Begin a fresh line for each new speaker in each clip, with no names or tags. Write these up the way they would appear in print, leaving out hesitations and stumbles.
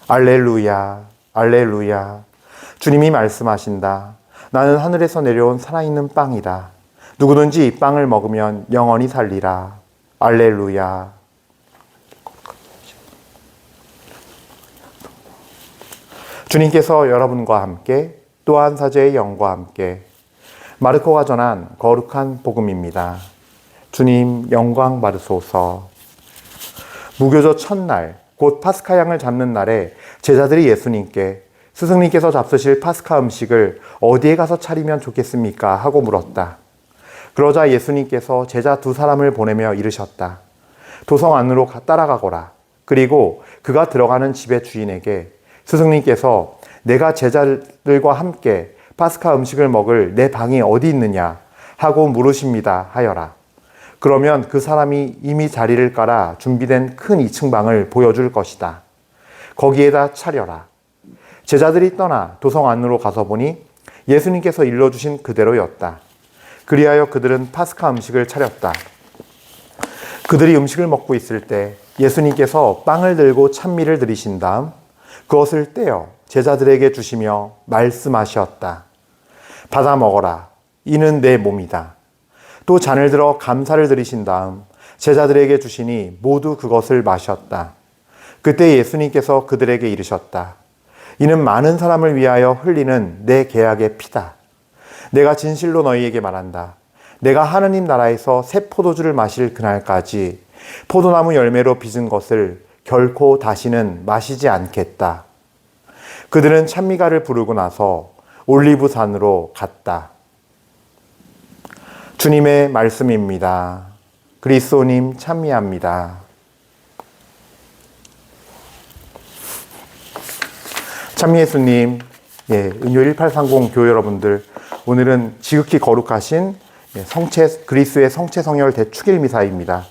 알렐루야, 알렐루야. 주님이 말씀하신다. 나는 하늘에서 내려온 살아있는 빵이다. 누구든지 이 빵을 먹으면 영원히 살리라. 알렐루야. 주님께서 여러분과 함께 또한 사제의 영과 함께 마르코가 전한 거룩한 복음입니다. 주님 영광 받으소서. 무교조 첫날 곧 파스카 양을 잡는 날에 제자들이 예수님께 스승님께서 잡수실 파스카 음식을 어디에 가서 차리면 좋겠습니까? 하고 물었다. 그러자 예수님께서 제자 두 사람을 보내며 이르셨다. 도성 안으로 따라가거라. 그리고 그가 들어가는 집의 주인에게 스승님께서 내가 제자들과 함께 파스카 음식을 먹을 내 방이 어디 있느냐 하고 물으십니다 하여라. 그러면 그 사람이 이미 자리를 깔아 준비된 큰 2층 방을 보여줄 것이다. 거기에다 차려라. 제자들이 떠나 도성 안으로 가서 보니 예수님께서 일러주신 그대로였다. 그리하여 그들은 파스카 음식을 차렸다. 그들이 음식을 먹고 있을 때 예수님께서 빵을 들고 찬미를 드리신 다음 그것을 떼어 제자들에게 주시며 말씀하셨다. 받아 먹어라. 이는 내 몸이다. 또 잔을 들어 감사를 드리신 다음 제자들에게 주시니 모두 그것을 마셨다. 그때 예수님께서 그들에게 이르셨다. 이는 많은 사람을 위하여 흘리는 내 계약의 피다. 내가 진실로 너희에게 말한다. 내가 하느님 나라에서 새 포도주를 마실 그날까지 포도나무 열매로 빚은 것을 결코 다시는 마시지 않겠다. 그들은 찬미가를 부르고 나서 올리브산으로 갔다. 주님의 말씀입니다. 그리스도님 찬미합니다. 참미예수님, 은요 1830 교회 여러분들, 오늘은 지극히 거룩하신 그리스도의 성체 성혈 대축일 미사입니다.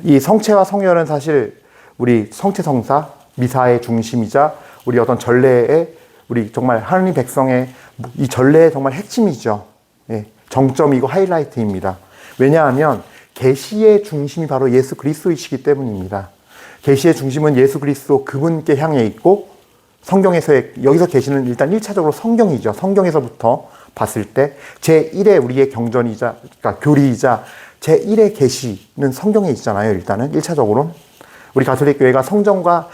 이 성체와 성혈은 사실 우리 성체 성사 미사의 중심이자 우리 어떤 전례의 우리 정말 하느님 백성의 이 전례의 정말 핵심이죠. 정점이고 하이라이트입니다. 왜냐하면 계시의 중심이 바로 예수 그리스도이시기 때문입니다. 계시의 중심은 예수 그리스도 그분께 향해 있고 성경에서의 여기서 계시는 일단 1차적으로 성경이죠. 성경에서부터 봤을 때 제1의 우리의 경전이자 그러니까 교리이자 제1의 계시는 성경에 있잖아요. 일단은 1차적으로 우리 가톨릭 교회가 성경과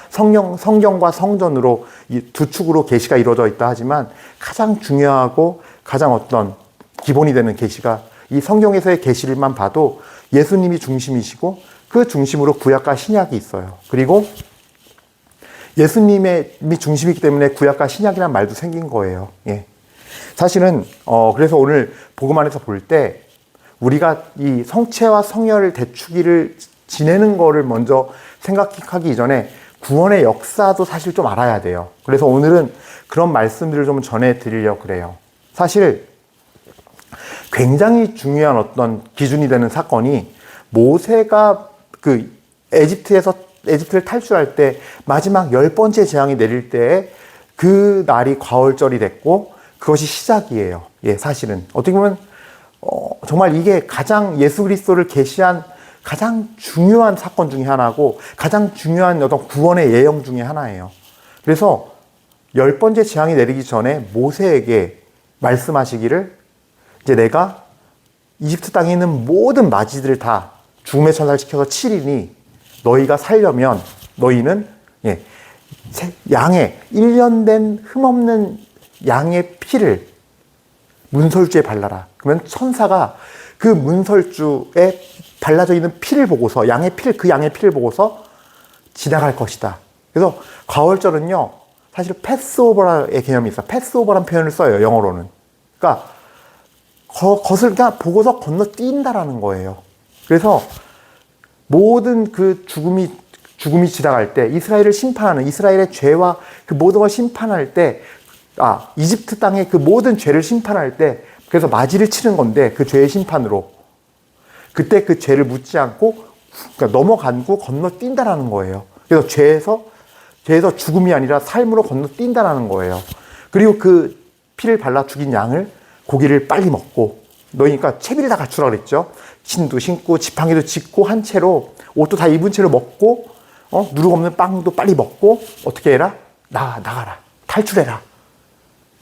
성전으로 이 두 축으로 계시가 이루어져 있다 하지만 가장 중요하고 가장 어떤 기본이 되는 계시가 이 성경에서의 계시를만 봐도 예수님이 중심이시고 그 중심으로 구약과 신약이 있어요. 그리고 예수님이 중심이기 때문에 구약과 신약이라는 말도 생긴 거예요. 사실은 그래서 오늘 복음 안에서 볼 때 우리가 이 성체와 성혈 대축일을 지내는 거를 먼저 생각하기 이전에 구원의 역사도 사실 좀 알아야 돼요. 그래서 오늘은 그런 말씀들을 좀 전해드리려고 그래요. 사실 굉장히 중요한 어떤 기준이 되는 사건이 모세가 그 에집트를 탈출할 때 마지막 10번째 재앙이 내릴 때 그 날이 과월절이 됐고 그것이 시작이에요. 사실은 어떻게 보면 정말 이게 가장 예수 그리스도를 계시한 가장 중요한 사건 중에 하나고 가장 중요한 어떤 구원의 예형 중에 하나예요. 그래서 10번째 재앙이 내리기 전에 모세에게 말씀하시기를 이제 내가 이집트 땅에 있는 모든 마지들을 다 죽음의 천사를 시켜서 치리니 너희가 살려면 너희는 양의 1년 된 흠없는 양의 피를 문설주에 발라라. 그러면 천사가 그 문설주에 발라져 있는 피를 보고서 그 양의 피를 보고서 지나갈 것이다. 그래서 과월절은요 사실 패스오버의 개념이 있어요. 패스오버라는 표현을 써요. 영어로는. 그러니까 그것을 그냥 보고서 건너뛴다라는 거예요. 그래서 모든 그 죽음이 지나갈 때 이스라엘을 심판하는 이스라엘의 죄와 그 모든 걸 심판할 때 이집트 땅의 그 모든 죄를 심판할 때 그래서 맞이를 치는 건데 그 죄의 심판으로 그때 그 죄를 묻지 않고 그러니까 넘어가고 건너뛴다라는 거예요. 그래서 죄에서 죽음이 아니라 삶으로 건너뛴다라는 거예요. 그리고 그 피를 발라 죽인 양을 고기를 빨리 먹고 너희니까 채비를 다 갖추라 그랬죠. 신도 신고 지팡이도 짚고 한 채로 옷도 다 입은 채로 먹고 누룩 없는 빵도 빨리 먹고 어떻게 해라? 나가라. 탈출해라.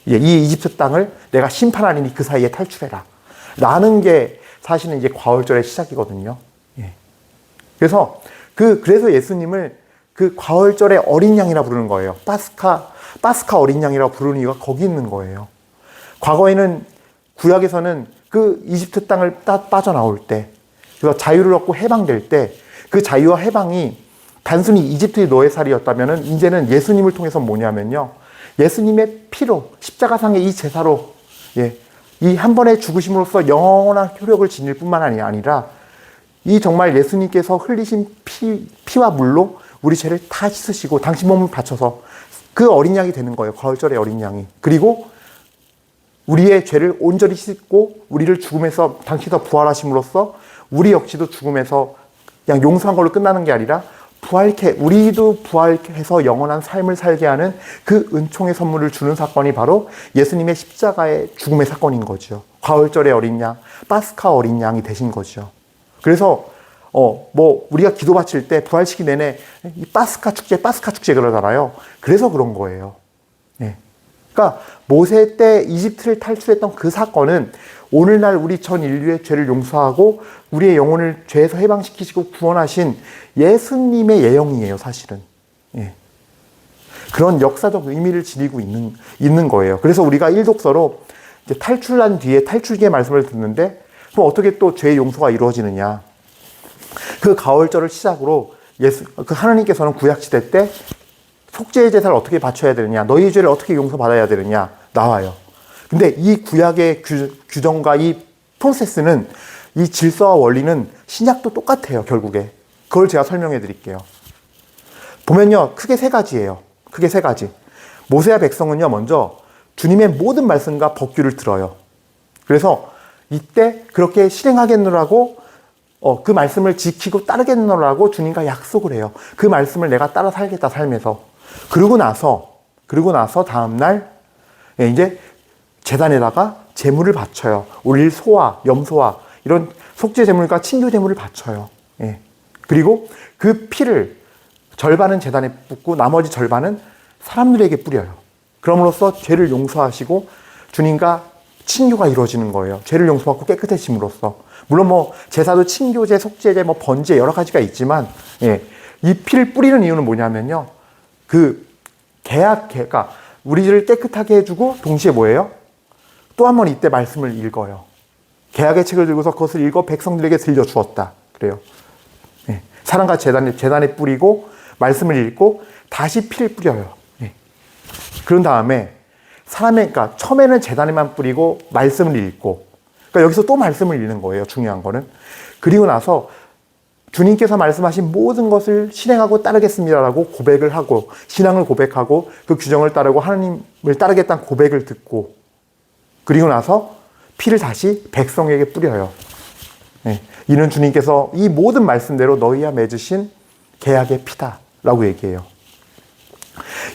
예, 이 이집트 땅을 내가 심판하리니 그 사이에 탈출해라. 라는 게 사실은 이제 과월절의 시작이거든요. 예. 그래서 예수님을 그 과월절의 어린 양이라 부르는 거예요. 파스카 어린 양이라고 부르는 이유가 거기 있는 거예요. 과거에는 구약에서는 그 이집트 땅을 빠져나올 때, 그래서 자유를 얻고 해방될 때, 그 자유와 해방이 단순히 이집트의 노예살이었다면은 이제는 예수님을 통해서 뭐냐면요, 예수님의 피로, 십자가상의 이 제사로, 예, 이 한 번의 죽으심으로써 영원한 효력을 지닐 뿐만 아니라 이 정말 예수님께서 흘리신 피와 물로 우리 죄를 다 씻으시고 당신 몸을 바쳐서 그 어린 양이 되는 거예요. 과월절의 어린 양이. 그리고 우리의 죄를 온전히 씻고 우리를 죽음에서 당신께서 부활하심으로써 우리 역시도 죽음에서 그냥 용서한 걸로 끝나는 게 아니라 우리도 부활해서 영원한 삶을 살게 하는 그 은총의 선물을 주는 사건이 바로 예수님의 십자가의 죽음의 사건인 거죠. 과월절의 어린 양, 파스카 어린 양이 되신 거죠. 그래서 우리가 기도 바칠 때 부활시기 내내 이 파스카 축제 그러잖아요. 그래서 그런 거예요. 예. 그러니까 모세 때 이집트를 탈출했던 그 사건은 오늘날 우리 전 인류의 죄를 용서하고 우리의 영혼을 죄에서 해방시키시고 구원하신 예수님의 예형이에요, 사실은. 예. 그런 역사적 의미를 지니고 있는 거예요. 그래서 우리가 일독서로 이제 탈출한 뒤에 탈출기의 말씀을 듣는데, 그럼 어떻게 또 죄의 용서가 이루어지느냐. 그 가월절을 시작으로 하나님께서는 구약시대 때 속죄의 제사를 어떻게 바쳐야 되느냐, 너희 죄를 어떻게 용서받아야 되느냐 나와요. 근데 이 구약의 규정과 이 프로세스는, 이 질서와 원리는 신약도 똑같아요, 결국에. 그걸 제가 설명해 드릴게요. 보면요, 크게 세 가지예요. 크게 세 가지. 모세와 백성은요, 먼저 주님의 모든 말씀과 법규를 들어요. 그래서 이때 그렇게 실행하겠노라고 그 말씀을 지키고 따르겠노라고 주님과 약속을 해요. 그 말씀을 내가 따라 살겠다, 삶에서. 그러고 나서 다음날 이제 제단에다가 제물을 바쳐요. 올릴 소와 염소와 이런 속죄 제물과 친교 제물을 바쳐요. 예. 그리고 그 피를 절반은 제단에 붓고 나머지 절반은 사람들에게 뿌려요. 그럼으로써 죄를 용서하시고 주님과 친교가 이루어지는 거예요. 죄를 용서받고 깨끗해짐으로써. 물론 제사도 친교제, 속죄제, 번제 여러 가지가 있지만, 예, 이 피를 뿌리는 이유는 뭐냐면요, 그러니까 우리를 깨끗하게 해주고 동시에 뭐예요? 또 한 번 이때 말씀을 읽어요. 계약의 책을 들고서 그것을 읽어 백성들에게 들려주었다. 그래요. 예, 사랑과 제단에 뿌리고 말씀을 읽고 다시 피를 뿌려요. 예. 그런 다음에 그러니까 처음에는 제단에만 뿌리고 말씀을 읽고, 그러니까 여기서 또 말씀을 읽는 거예요. 중요한 거는. 그리고 나서 주님께서 말씀하신 모든 것을 실행하고 따르겠습니다라고 고백을 하고, 신앙을 고백하고 그 규정을 따르고 하나님을 따르겠다는 고백을 듣고, 그리고 나서 피를 다시 백성에게 뿌려요. 네. 이는 주님께서 이 모든 말씀대로 너희와 맺으신 계약의 피다라고 얘기해요.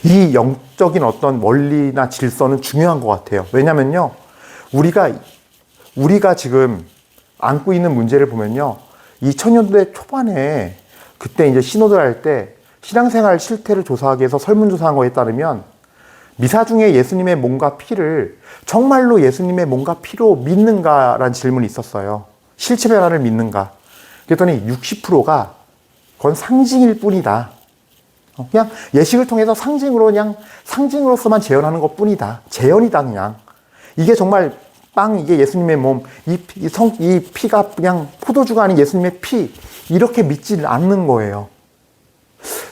이 영적인 어떤 원리나 질서는 중요한 것 같아요. 왜냐면요, 우리가 지금 안고 있는 문제를 보면요, 2000년대 초반에 그때 이제 신호들 할 때 신앙생활 실태를 조사하기 위해서 설문조사한 거에 따르면 미사 중에 예수님의 몸과 피를 정말로 예수님의 몸과 피로 믿는가라는 질문이 있었어요. 실체 변화를 믿는가. 그랬더니 60%가 그건 상징일 뿐이다. 그냥 예식을 통해서 상징으로서만 재현하는 것 뿐이다. 재현이다, 그냥. 이게 정말 이게 예수님의 몸, 이 피가 그냥 포도주가 아닌 예수님의 피, 이렇게 믿지 않는 거예요.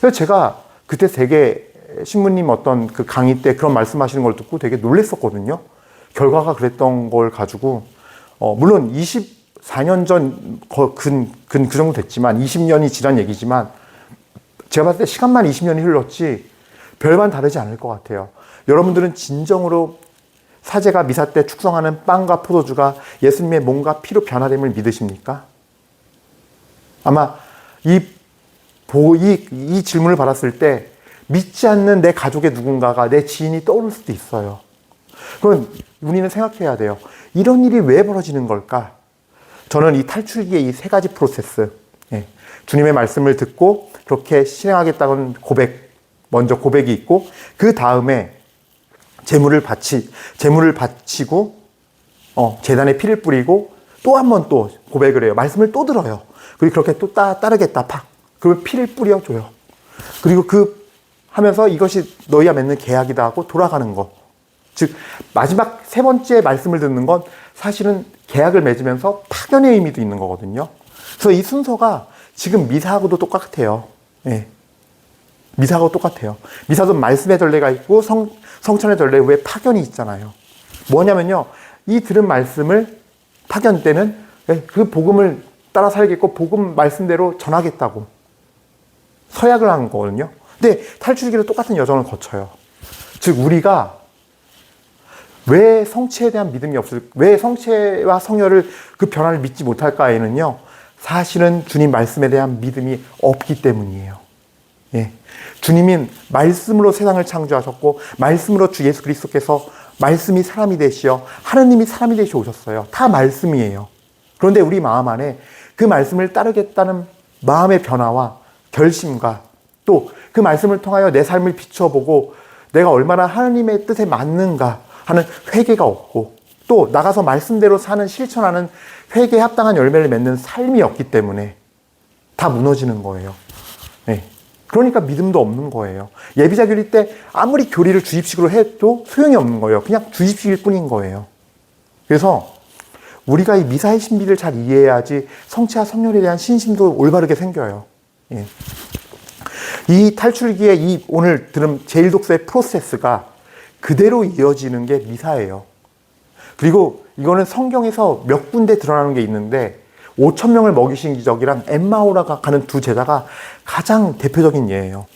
그래서 제가 그때 되게 신부님 어떤 그 강의 때 그런 말씀하시는 걸 듣고 되게 놀랬었거든요. 결과가 그랬던 걸 가지고, 물론 24년 전, 그 정도 됐지만, 20년이 지난 얘기지만, 제가 봤을 때 시간만 20년이 흘렀지, 별반 다르지 않을 것 같아요. 여러분들은 진정으로 사제가 미사 때 축성하는 빵과 포도주가 예수님의 몸과 피로 변화됨을 믿으십니까? 아마 이 질문을 받았을 때 믿지 않는 내 가족의 누군가가, 내 지인이 떠오를 수도 있어요. 그럼 우리는 생각해야 돼요. 이런 일이 왜 벌어지는 걸까? 저는 이 탈출기의 이 세 가지 프로세스, 예, 주님의 말씀을 듣고 그렇게 실행하겠다는 먼저 고백이 있고, 그 다음에 제물을 바치고, 제단에 피를 뿌리고, 또 한 번 또 고백을 해요. 말씀을 또 들어요. 그리고 그렇게 또 따르겠다, 팍. 그리고 피를 뿌려줘요. 그리고 하면서 이것이 너희와 맺는 계약이다 하고 돌아가는 거. 즉, 마지막 세 번째 말씀을 듣는 건 사실은 계약을 맺으면서 파견의 의미도 있는 거거든요. 그래서 이 순서가 지금 미사하고도 똑같아요. 예. 미사하고 똑같아요. 미사도 말씀의 전례가 있고 성찬의 전례 후에 파견이 있잖아요. 뭐냐면요. 이 들은 말씀을 파견 때는 그 복음을 따라 살겠고 복음 말씀대로 전하겠다고 서약을 한 거거든요. 근데 탈출기도 똑같은 여정을 거쳐요. 즉 우리가 왜 성체에 대한 믿음이 왜 성체와 성혈을 그 변화를 믿지 못할까에는요. 사실은 주님 말씀에 대한 믿음이 없기 때문이에요. 예. 주님은 말씀으로 세상을 창조하셨고 말씀으로 주 예수 그리스도께서 말씀이 사람이 되시어 하느님이 사람이 되시어 오셨어요. 다 말씀이에요. 그런데 우리 마음 안에 그 말씀을 따르겠다는 마음의 변화와 결심과 또 그 말씀을 통하여 내 삶을 비춰보고 내가 얼마나 하느님의 뜻에 맞는가 하는 회개가 없고 또 나가서 말씀대로 사는 실천하는 회개에 합당한 열매를 맺는 삶이 없기 때문에 다 무너지는 거예요. 네. 그러니까 믿음도 없는 거예요. 예비자 교리 때 아무리 교리를 주입식으로 해도 소용이 없는 거예요. 그냥 주입식일 뿐인 거예요. 그래서 우리가 이 미사의 신비를 잘 이해해야지 성체와 성혈에 대한 신심도 올바르게 생겨요. 예. 이 탈출기에 이 오늘 들은 제1독서의 프로세스가 그대로 이어지는 게 미사예요. 그리고 이거는 성경에서 몇 군데 드러나는 게 있는데 5,000명을 먹이신 기적이랑 엠마오라가 가는 두 제자가 가장 대표적인 예예요.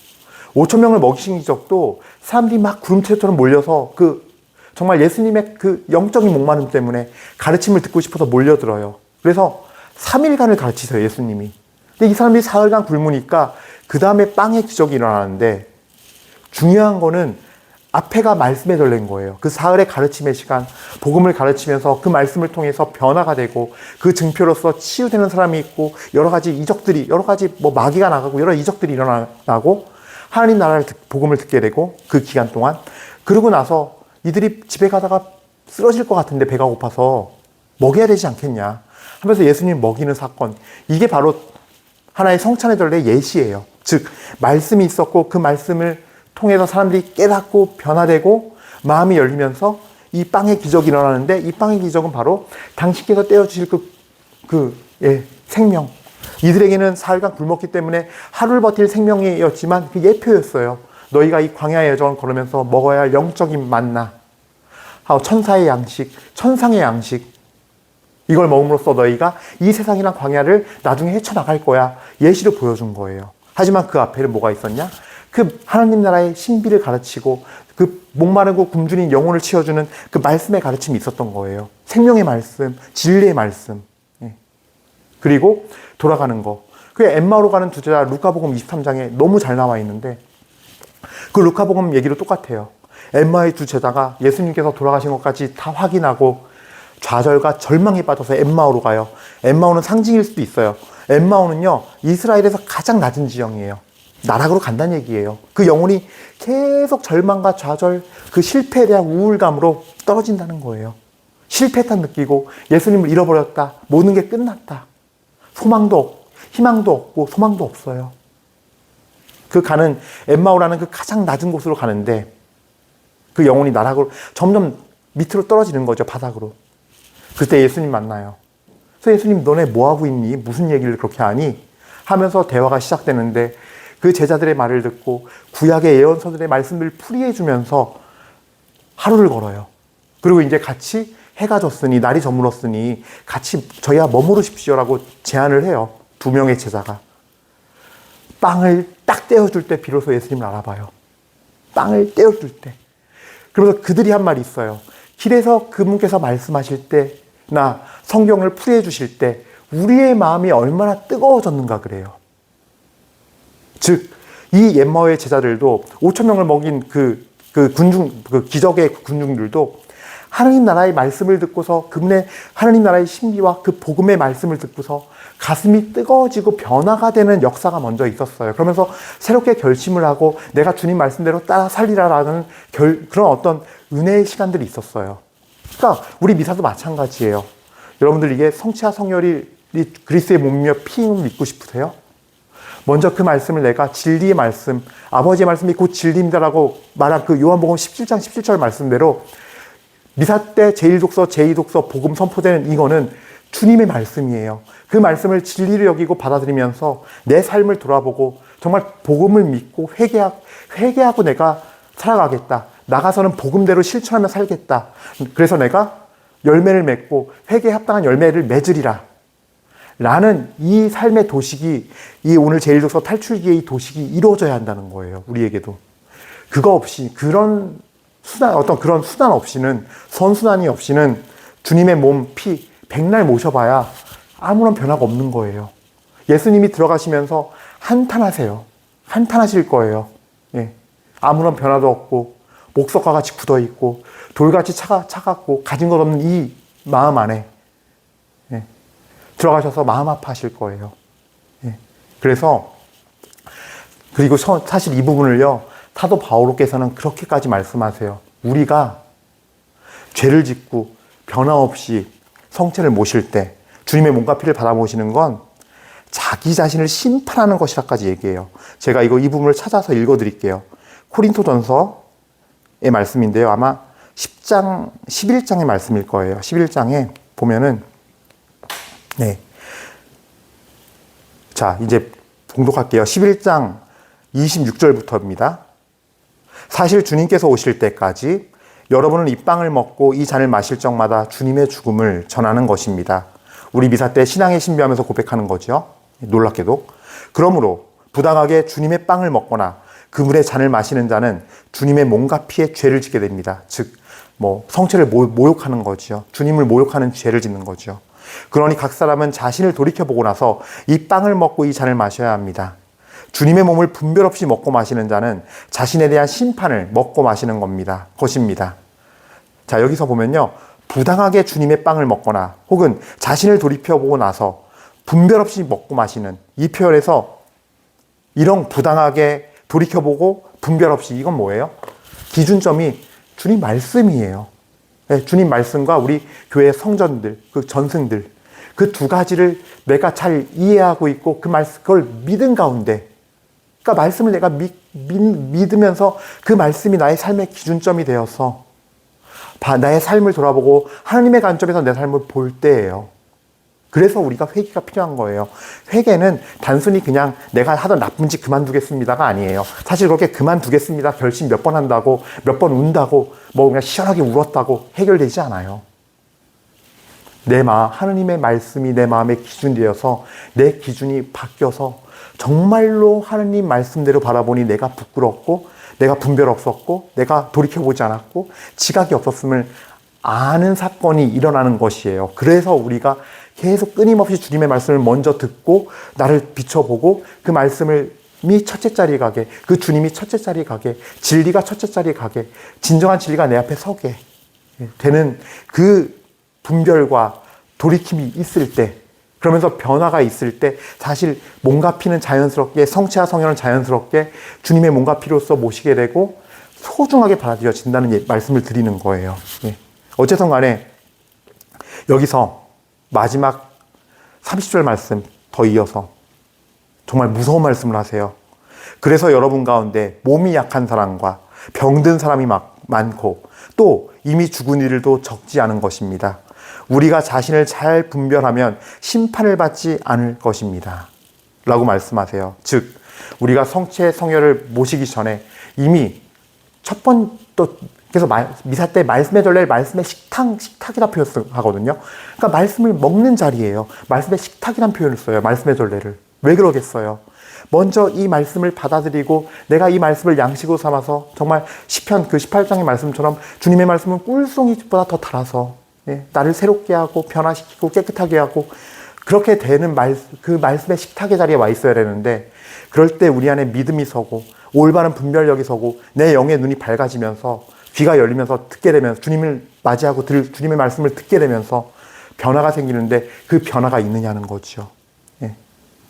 5,000명을 먹이신 기적도 사람들이 막 구름체처럼 몰려서 정말 예수님의 그 영적인 목마름 때문에 가르침을 듣고 싶어서 몰려들어요. 그래서 3일간을 가르치세요, 예수님이. 근데 이 사람들이 사흘간 굶으니까 그 다음에 빵의 기적이 일어나는데 중요한 거는 앞에가 말씀의 전례인 거예요. 그 사흘의 가르침의 시간, 복음을 가르치면서 그 말씀을 통해서 변화가 되고 그 증표로서 치유되는 사람이 있고 여러 가지 마귀가 나가고 여러 이적들이 일어나고 하나님 나라를 복음을 듣게 되고 그 기간 동안 그러고 나서 이들이 집에 가다가 쓰러질 것 같은데 배가 고파서 먹여야 되지 않겠냐 하면서 예수님 먹이는 사건, 이게 바로 하나의 성찬의 전례의 예시예요. 즉 말씀이 있었고 그 말씀을 통해서 사람들이 깨닫고 변화되고 마음이 열리면서 이 빵의 기적이 일어나는데 이 빵의 기적은 바로 당신께서 떼어주실 생명. 이들에게는 사흘간 굶었기 때문에 하루를 버틸 생명이었지만 그 예표였어요. 너희가 이 광야의 여정을 걸으면서 먹어야 할 영적인 만나, 천사의 양식, 천상의 양식, 이걸 먹음으로써 너희가 이 세상이란 광야를 나중에 헤쳐나갈 거야. 예시로 보여준 거예요. 하지만 그 앞에는 뭐가 있었냐? 그 하나님 나라의 신비를 가르치고 그 목마르고 굶주린 영혼을 치워주는 그 말씀의 가르침이 있었던 거예요. 생명의 말씀, 진리의 말씀. 그리고 돌아가는 거. 그 엠마오로 가는 두 제자 루카복음 23장에 너무 잘 나와 있는데 그 루카복음 얘기도 똑같아요. 엠마의 두 제자가 예수님께서 돌아가신 것까지 다 확인하고 좌절과 절망에 빠져서 엠마오로 가요. 엠마오는 상징일 수도 있어요. 엠마오는요, 이스라엘에서 가장 낮은 지형이에요. 나락으로 간다는 얘기예요. 그 영혼이 계속 절망과 좌절, 그 실패에 대한 우울감으로 떨어진다는 거예요. 실패했다 느끼고 예수님을 잃어버렸다. 모든 게 끝났다. 희망도 없고 소망도 없어요. 그 가는 엠마오라는 그 가장 낮은 곳으로 가는데 그 영혼이 나락으로 점점 밑으로 떨어지는 거죠. 바닥으로. 그때 예수님 만나요. 그래서 예수님 너네 뭐하고 있니? 무슨 얘기를 그렇게 하니? 하면서 대화가 시작되는데 그 제자들의 말을 듣고 구약의 예언서들의 말씀을 풀이해주면서 하루를 걸어요. 그리고 이제 같이 해가 졌으니 날이 저물었으니 같이 저희와 머무르십시오라고 제안을 해요. 2명의 제자가. 빵을 딱 떼어줄 때 비로소 예수님을 알아봐요. 빵을 떼어줄 때. 그러면서 그들이 한 말이 있어요. 길에서 그분께서 말씀하실 때나 성경을 풀이해 주실 때 우리의 마음이 얼마나 뜨거워졌는가 그래요. 즉, 이 엠마오의 제자들도 5,000명을 먹인 그 기적의 군중들도 하나님 나라의 말씀을 듣고서 그분의 하나님 나라의 신비와 그 복음의 말씀을 듣고서 가슴이 뜨거워지고 변화가 되는 역사가 먼저 있었어요. 그러면서 새롭게 결심을 하고 내가 주님 말씀대로 따라 살리라라는 그런 어떤 은혜의 시간들이 있었어요. 그러니까 우리 미사도 마찬가지예요. 여러분들 이게 성체와 성혈이 그리스도의 몸이며 피임을 믿고 싶으세요? 먼저 그 말씀을 내가 진리의 말씀, 아버지의 말씀이 곧 진리입니다라고 말한 그 요한복음 17장 17절 말씀대로 미사 때 제1독서, 제2독서 복음 선포되는 이거는 주님의 말씀이에요. 그 말씀을 진리로 여기고 받아들이면서 내 삶을 돌아보고 정말 복음을 믿고 회개하고 내가 살아가겠다. 나가서는 복음대로 실천하며 살겠다. 그래서 내가 열매를 맺고 회개에 합당한 열매를 맺으리라. 라는 이 삶의 도식이 이 오늘 제1독서 탈출기의 이 도식이 이루어져야 한다는 거예요. 우리에게도. 그거 없이 그런 수단, 어떤 그런 수단 없이는 선순환이 없이는 주님의 몸, 피, 백날 모셔봐야 아무런 변화가 없는 거예요. 예수님이 들어가시면서 한탄하세요. 한탄하실 거예요. 예. 아무런 변화도 없고 목석과 같이 굳어있고 돌같이 차갑고 가진 것 없는 이 마음 안에 예. 들어가셔서 마음 아파하실 거예요. 예. 그래서 그리고 사실 이 부분을요. 사도 바오로께서는 그렇게까지 말씀하세요. 우리가 죄를 짓고 변화 없이 성체를 모실 때 주님의 몸과 피를 받아 모시는 건 자기 자신을 심판하는 것이라까지 얘기해요. 제가 이 부분을 찾아서 읽어드릴게요. 코린토전서의 말씀인데요. 아마 11장의 말씀일 거예요. 11장에 보면은 네. 자, 이제 봉독할게요. 11장 26절부터입니다. 사실 주님께서 오실 때까지 여러분은 이 빵을 먹고 이 잔을 마실 적마다 주님의 죽음을 전하는 것입니다. 우리 미사 때 신앙의 신비하면서 고백하는 거죠. 놀랍게도. 그러므로 부당하게 주님의 빵을 먹거나 그분의 잔을 마시는 자는 주님의 몸과 피에 죄를 짓게 됩니다. 즉, 성체를 모욕하는 거죠. 주님을 모욕하는 죄를 짓는 거죠. 그러니 각 사람은 자신을 돌이켜보고 나서 이 빵을 먹고 이 잔을 마셔야 합니다. 주님의 몸을 분별 없이 먹고 마시는 자는 자신에 대한 심판을 먹고 마시는 것입니다. 자, 여기서 보면요. 부당하게 주님의 빵을 먹거나 혹은 자신을 돌이켜보고 나서 분별 없이 먹고 마시는 이 표현에서 이런 부당하게 돌이켜보고 분별 없이 이건 뭐예요? 기준점이 주님 말씀이에요. 네, 주님 말씀과 우리 교회 성전들, 그 전승들 그 두 가지를 내가 잘 이해하고 있고 그걸 믿은 가운데 그러니까 말씀을 내가 믿으면서 그 말씀이 나의 삶의 기준점이 되어서 나의 삶을 돌아보고 하나님의 관점에서 내 삶을 볼 때예요. 그래서 우리가 회개가 필요한 거예요. 회개는 단순히 그냥 내가 하던 나쁜 짓 그만두겠습니다가 아니에요. 사실 그렇게 그만두겠습니다 결심 몇 번 한다고 몇 번 운다고 그냥 시원하게 울었다고 해결되지 않아요. 하나님의 말씀이 내 마음의 기준이 되어서 내 기준이 바뀌어서 정말로 하나님 말씀대로 바라보니 내가 부끄럽고 내가 분별 없었고 내가 돌이켜보지 않았고 지각이 없었음을 아는 사건이 일어나는 것이에요. 그래서 우리가 계속 끊임없이 주님의 말씀을 먼저 듣고 나를 비춰보고 그 말씀이 첫째 자리에 가게 그 주님이 첫째 자리에 가게 진리가 첫째 자리에 가게 진정한 진리가 내 앞에 서게 되는 그 분별과 돌이킴이 있을 때 그러면서 변화가 있을 때 사실 몸과 피는 자연스럽게 성체와 성혈은 자연스럽게 주님의 몸과 피로서 모시게 되고 소중하게 받아들여진다는 말씀을 드리는 거예요. 어쨌든 간에 여기서 마지막 30절 말씀 더 이어서 정말 무서운 말씀을 하세요. 그래서 여러분 가운데 몸이 약한 사람과 병든 사람이 많고 또 이미 죽은 이들도 적지 않은 것입니다. 우리가 자신을 잘 분별하면 심판을 받지 않을 것입니다. 라고 말씀하세요. 즉 우리가 성체 성혈을 모시기 전에 이미 그래서 미사 때 말씀의 전례를 말씀의 식탁이라 표현하거든요. 그러니까 말씀을 먹는 자리예요. 말씀의 식탁이란 표현을 써요. 말씀의 전례를. 왜 그러겠어요? 먼저 이 말씀을 받아들이고 내가 이 말씀을 양식으로 삼아서 정말 시편 그 18장의 말씀처럼 주님의 말씀은 꿀송이보다 더 달아서 나를 새롭게 하고 변화시키고 깨끗하게 하고 그렇게 되는 그 말씀의 식탁의 자리에 와 있어야 되는데 그럴 때 우리 안에 믿음이 서고 올바른 분별력이 서고 내 영의 눈이 밝아지면서 귀가 열리면서 듣게 되면서 주님을 맞이하고 주님의 말씀을 듣게 되면서 변화가 생기는데 그 변화가 있느냐는 거죠. 예.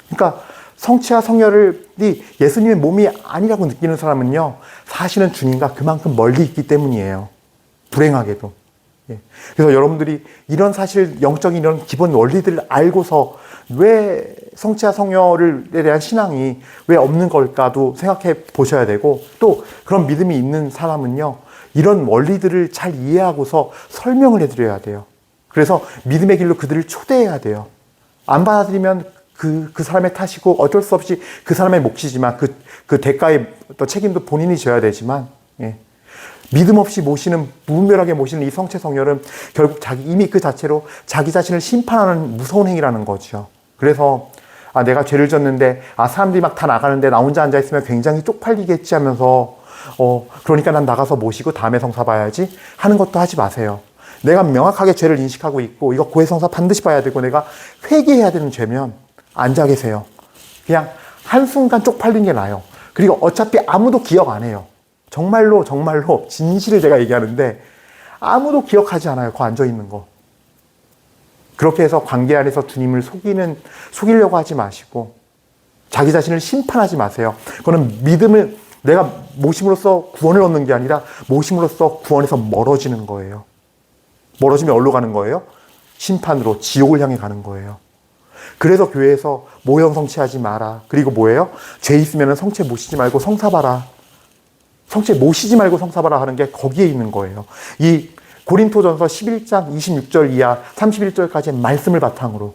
그러니까 성취와 성혈이 예수님의 몸이 아니라고 느끼는 사람은요, 사실은 주님과 그만큼 멀리 있기 때문이에요. 불행하게도. 예. 그래서 여러분들이 이런 사실, 영적인 이런 기본 원리들을 알고서 왜 성취와 성혈에 대한 신앙이 왜 없는 걸까도 생각해 보셔야 되고, 또 그런 믿음이 있는 사람은요, 이런 원리들을 잘 이해하고서 설명을 해드려야 돼요. 그래서 믿음의 길로 그들을 초대해야 돼요. 안 받아들이면 그 사람의 탓이고 어쩔 수 없이 그 사람의 몫이지만 그 대가의 또 책임도 본인이 져야 되지만, 예. 믿음 없이 모시는, 무분별하게 모시는 이 성체 성혈은 결국 이미 그 자체로 자기 자신을 심판하는 무서운 행위라는 거죠. 그래서 내가 죄를 졌는데 사람들이 막 다 나가는데 나 혼자 앉아있으면 굉장히 쪽팔리겠지 하면서 그러니까 난 나가서 모시고 다음에 성사 봐야지 하는 것도 하지 마세요. 내가 명확하게 죄를 인식하고 있고 이거 고해성사 반드시 봐야 되고 내가 회개해야 되는 죄면 앉아 계세요. 그냥 한순간 쪽팔린 게 나아요. 그리고 어차피 아무도 기억 안 해요. 정말로 진실을 제가 얘기하는데 아무도 기억하지 않아요. 그 앉아있는 거. 그렇게 해서 관계 안에서 주님을 속이려고 하지 마시고 자기 자신을 심판하지 마세요. 그거는 믿음을 내가 모심으로써 구원을 얻는 게 아니라 모심으로써 구원에서 멀어지는 거예요. 멀어지면 어디로 가는 거예요? 심판으로, 지옥을 향해 가는 거예요. 그래서 교회에서 모형 성취하지 마라. 그리고 뭐예요? 죄 있으면 성체 모시지 말고 성사 봐라. 성체 모시지 말고 성사 봐라 하는 게 거기에 있는 거예요. 이 고린토전서 11장 26절 이하 31절까지의 말씀을 바탕으로.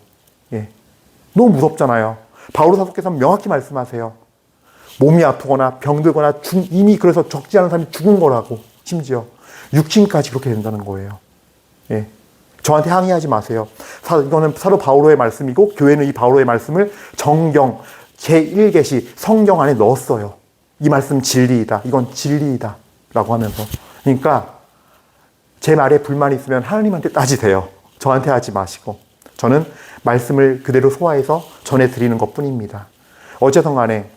예. 너무 무섭잖아요. 바울 사도께서 명확히 말씀하세요. 몸이 아프거나 병들거나 이미 그래서 적지 않은 사람이 죽은 거라고. 심지어 육신까지 그렇게 된다는 거예요. 예. 저한테 항의하지 마세요. 이거는 사도 바오로의 말씀이고 교회는 이 바오로의 말씀을 정경 제1계시 성경 안에 넣었어요. 이 말씀 진리이다. 이건 진리이다. 라고 하면서. 그러니까 제 말에 불만이 있으면 하나님한테 따지세요. 저한테 하지 마시고. 저는 말씀을 그대로 소화해서 전해드리는 것뿐입니다. 어쨌든 간에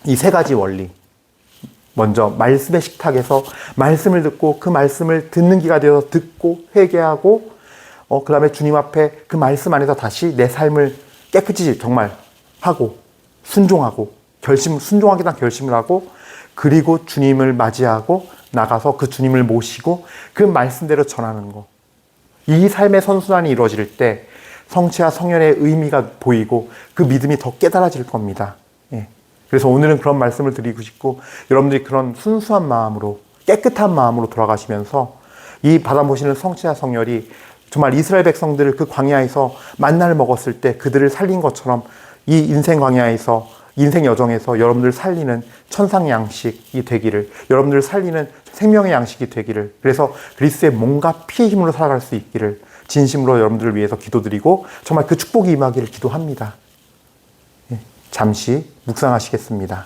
이 세 가지 원리. 먼저 말씀의 식탁에서 말씀을 듣고 그 말씀을 듣는 기가 되어서 듣고 회개하고 그 다음에 주님 앞에 그 말씀 안에서 다시 내 삶을 깨끗이 정말 하고 순종하고 순종하게 단 결심을 하고 그리고 주님을 맞이하고 나가서 그 주님을 모시고 그 말씀대로 전하는 거. 이 삶의 선순환이 이루어질 때 성체와 성혈의 의미가 보이고 그 믿음이 더 깨달아질 겁니다. 예. 그래서 오늘은 그런 말씀을 드리고 싶고 여러분들이 그런 순수한 마음으로 깨끗한 마음으로 돌아가시면서 이 받아보시는 성체와 성혈이 정말 이스라엘 백성들을 그 광야에서 만나를 먹었을 때 그들을 살린 것처럼 이 인생 광야에서 인생 여정에서 여러분들 살리는 천상 양식이 되기를, 여러분들 살리는 생명의 양식이 되기를, 그래서 그리스도의 몸과 피의 힘으로 살아갈 수 있기를 진심으로 여러분들을 위해서 기도드리고 정말 그 축복이 임하기를 기도합니다. 잠시 묵상하시겠습니다.